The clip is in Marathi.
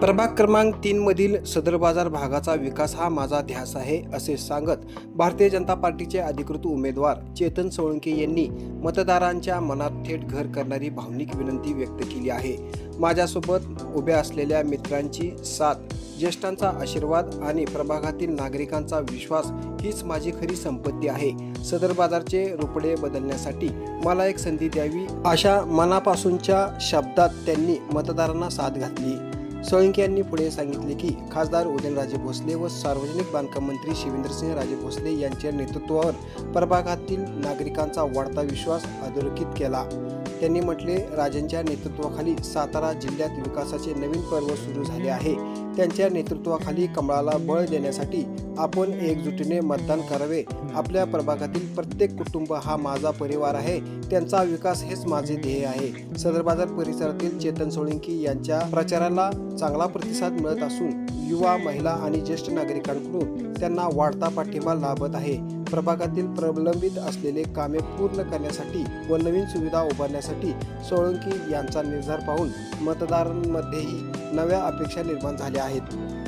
प्रभाग क्रमांक 3 मधील सदर बाजार भागाचा विकास हा माझा ध्यास आहे असे सांगत भारतीय जनता पार्टीचे अधिकृत उमेदवार चेतन सोळंके यांनी मतदारांच्या मनात थेट घर करणारी भावनिक विनंती व्यक्त केली आहे। माझ्यासोबत उभ्या असलेल्या मित्रांची साथ, ज्येष्ठांचा आशीर्वाद आणि प्रभागातील नागरिकांचा विश्वास हीच माझी खरी संपत्ती आहे। सदर बाजारचे रूपडे बदलण्यासाठी मला एक संधी द्यावी अशा मनापासूनच्या शब्दात त्यांनी मतदारांना साथ घातली। सोळंके यांनी पुढे सांगितले की खासदार उदयनराजे भोसले व सार्वजनिक बांधकाम मंत्री शिवेंद्रसिंहराजे भोसले यांच्या नेतृत्वावर प्रभागातील नागरिकांचा वाढता विश्वास अधोरेखित केला। त्यांनी म्हटले, राजांच्या नेतृत्वाखाली सातारा जिल्ह्यात विकासाचे नवीन पर्व सुरू झाले आहे। त्यांच्या नेतृत्वाखाली कमळाला बळ देण्यासाठी आपण एकजुटीने मतदान करावे। आपल्या प्रभागातील प्रत्येक कुटुंब हा माझा परिवार आहे, त्यांचा विकास हेच माझे ध्येय आहे। सदर बाजार परिसरातील चेतन सोळंके यांच्या प्रचाराला चांगला प्रतिसाद मिळत असून युवा, महिला आणि ज्येष्ठ नागरिकांकडून त्यांना वाढता पाठिंबा लाभत आहे। प्रभागातील प्रलंबित असलेले कामे पूर्ण करण्यासाठी व नवीन सुविधा उभारण्यासाठी सोळंके यांचा निर्धार पाहून मतदारांमध्येही नव्या अपेक्षा निर्माण झाल्या आहेत।